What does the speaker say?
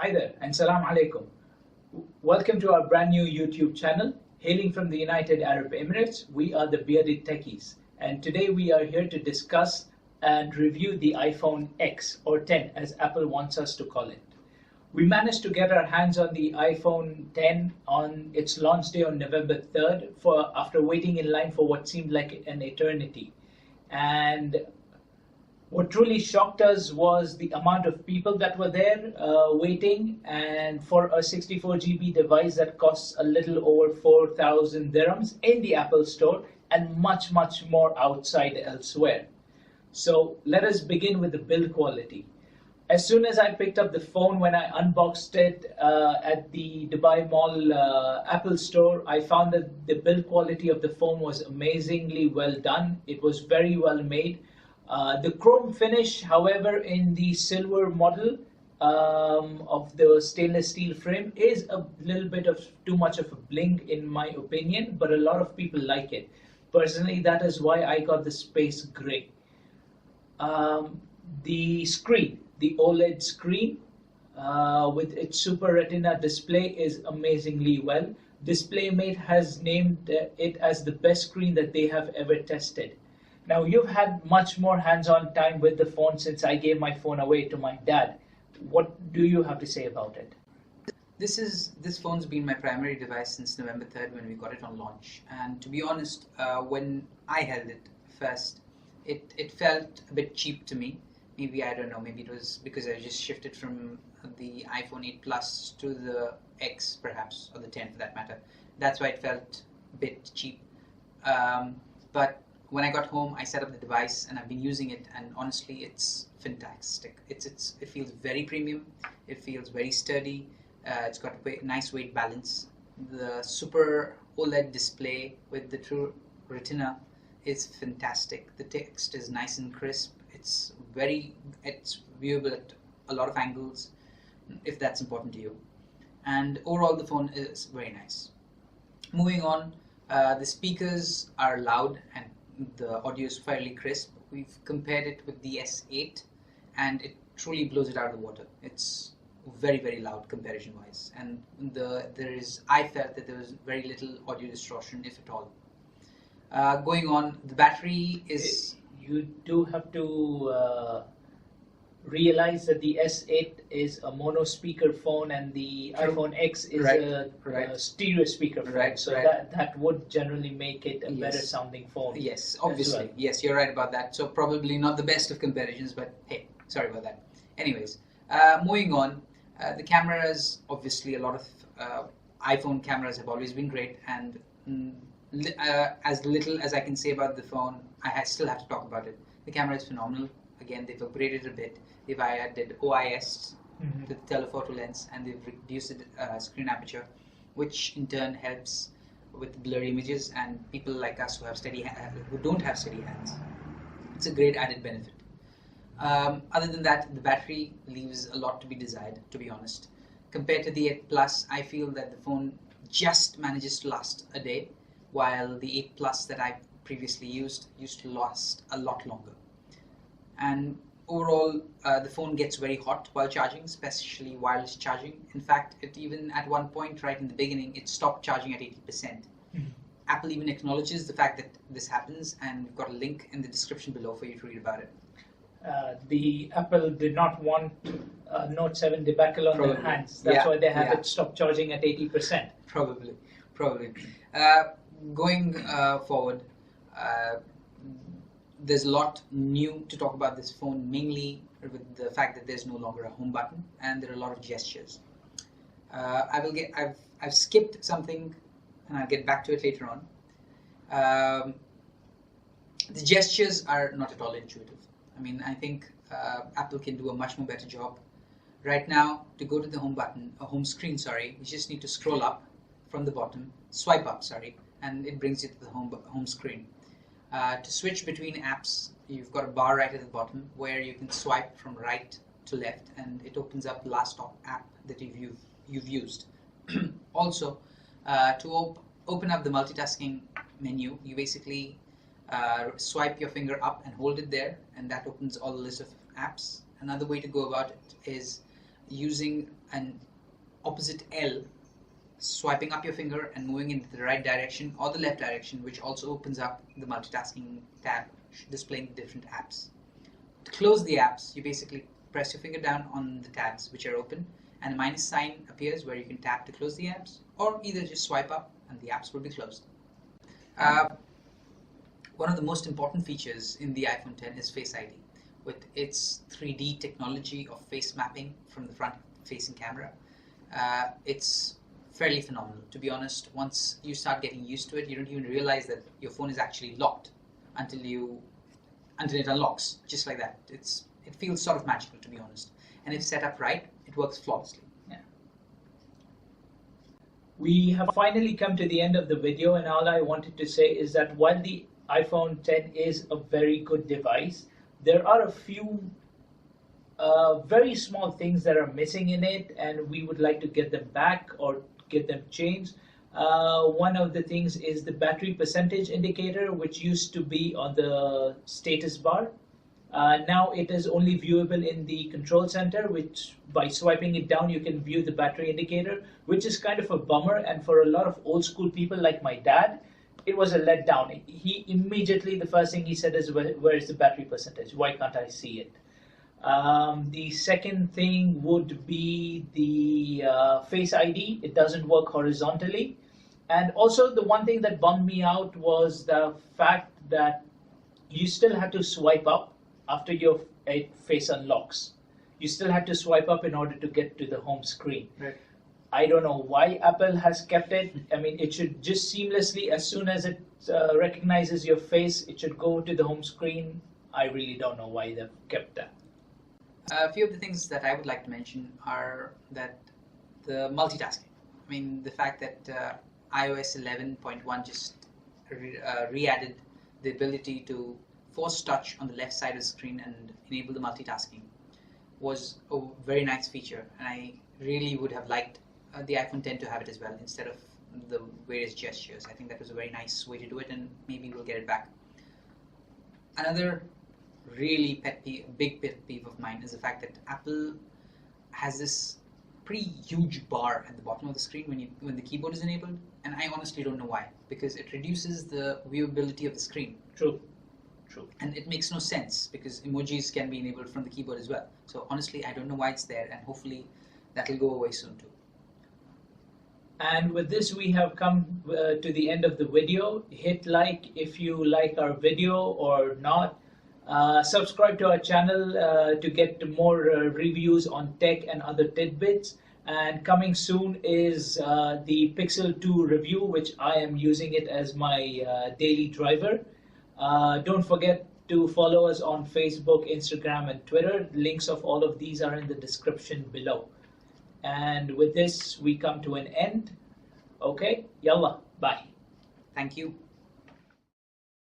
Hi there, and salam alaikum. Welcome to our brand new YouTube channel. Hailing from the United Arab Emirates, we are the Bearded Techies, and today we are here to discuss and review the iPhone X or 10 as Apple wants us to call it. We managed to get our hands on the iPhone 10 on its launch day on November 3rd after waiting in line for what seemed like an eternity. And what truly shocked us was the amount of people that were there waiting, and for a 64 GB device that costs a little over 4,000 dirhams in the Apple Store and much more outside elsewhere. So let us begin with the build quality. As soon as I picked up the phone, when I unboxed it at the Dubai Mall Apple Store, I found that the build quality of the phone was amazingly well done. It was very well made. The chrome finish, however, in the silver model of the stainless steel frame is a little bit of too much of a bling in my opinion, but a lot of people like it. Personally, that is why I got the space gray. The screen, the OLED screen with its Super Retina display is amazingly well. DisplayMate has named it as the best screen that they have ever tested. Now, you've had much more hands-on time with the phone since I gave my phone away to my dad. What do you have to say about it? This phone's been my primary device since November 3rd when we got it on launch. And to be honest, when I held it first, it felt a bit cheap to me. Maybe, I don't know, maybe it was because I just shifted from the iPhone 8 Plus to the X perhaps, or the 10 for that matter. That's why it felt a bit cheap. But when I got home, I set up the device and I've been using it, and honestly, it's fantastic. It feels very premium. It feels very sturdy. It's got a nice weight balance. The Super OLED display with the True Retina is fantastic. The text is nice and crisp. It's viewable at a lot of angles, if that's important to you. And overall, the phone is very nice. Moving on, the speakers are loud and the audio is fairly crisp. We've compared it with the S8 and it truly blows it out of the water. It's very loud comparison wise, and I felt that there was very little audio distortion, if at all. Going on, the battery is... You do have to realize that the S8 is a mono speaker phone and the iPhone X is a stereo speaker phone, so that would generally make it a better sounding phone. Yes, obviously. Well. Yes, you're right about that. So probably not the best of comparisons, but hey, sorry about that. Anyways, moving on, the cameras, obviously a lot of iPhone cameras have always been great, and as little as I can say about the phone, I still have to talk about it. The camera is phenomenal. Again, they've upgraded a bit. They've added OIS to the telephoto lens, and they've reduced the screen aperture, which in turn helps with blurry images and people like us who don't have steady hands. It's a great added benefit. Other than that, the battery leaves a lot to be desired, to be honest. Compared to the 8 Plus, I feel that the phone just manages to last a day, while the 8 Plus that I previously used to last a lot longer. And overall, the phone gets very hot while charging, especially wireless charging. In fact, it even at one point right in the beginning, it stopped charging at 80%. Apple even acknowledges the fact that this happens, and we've got a link in the description below for you to read about it. The Apple did not want Note 7 debacle on their hands. That's why they have it stop charging at 80%. Probably. Going forward, there's a lot new to talk about this phone, mainly with the fact that there's no longer a home button and there are a lot of gestures. I've skipped something and I'll get back to it later on. The gestures are not at all intuitive. I mean, I think Apple can do a much more better job. Right now, to go to the home screen, you just need to scroll up from the bottom, swipe up, and it brings you to the home screen. To switch between apps, you've got a bar right at the bottom where you can swipe from right to left, and it opens up the last app that you've used. Also, to open up the multitasking menu, you basically swipe your finger up and hold it there, and that opens all the list of apps. Another way to go about it is using an opposite L, swiping up your finger and moving in the right direction or the left direction, which also opens up the multitasking tab displaying different apps. To close the apps, you basically press your finger down on the tabs which are open, and a minus sign appears where you can tap to close the apps, or either just swipe up and the apps will be closed. One of the most important features in the iPhone X is Face ID. With its 3D technology of face mapping from the front-facing camera, it's fairly phenomenal. To be honest, once you start getting used to it, you don't even realize that your phone is actually locked until it unlocks, just like that. It feels sort of magical, to be honest. And if set up right, it works flawlessly. Yeah. We have finally come to the end of the video, and all I wanted to say is that while the iPhone X is a very good device, there are a few very small things that are missing in it, and we would like to get them back or get them changed. One of the things is the battery percentage indicator, which used to be on the status bar. Now it is only viewable in the control center, which by swiping it down you can view the battery indicator, which is kind of a bummer. And for a lot of old school people like my dad, it was a letdown. He immediately, the first thing he said is, where is the battery percentage? Why can't I see it? The second thing would be the Face ID. It doesn't work horizontally. And also the one thing that bummed me out was the fact that you still had to swipe up after your face unlocks. You still had to swipe up in order to get to the home screen. Right. I don't know why Apple has kept it. I mean, it should just seamlessly, as soon as it recognizes your face, it should go to the home screen. I really don't know why they've kept that. A few of the things that I would like to mention are that the multitasking. I mean, the fact that iOS 11.1 just re-added the ability to force touch on the left side of the screen and enable the multitasking was a very nice feature, and I really would have liked the iPhone X to have it as well instead of the various gestures. I think that was a very nice way to do it, and maybe we'll get it back. Another really big pet peeve of mine is the fact that Apple has this pretty huge bar at the bottom of the screen when the keyboard is enabled, and I honestly don't know why, because it reduces the viewability of the screen. True. And it makes no sense because emojis can be enabled from the keyboard as well. So honestly, I don't know why it's there, and hopefully that'll go away soon too. And with this, we have come to the end of the video. Hit like if you like our video or not. Subscribe to our channel to get more reviews on tech and other tidbits. And coming soon is the Pixel 2 review, which I am using it as my daily driver. Don't forget to follow us on Facebook, Instagram, and Twitter. Links of all of these are in the description below. And with this, we come to an end. Okay, yalla, bye. Thank you.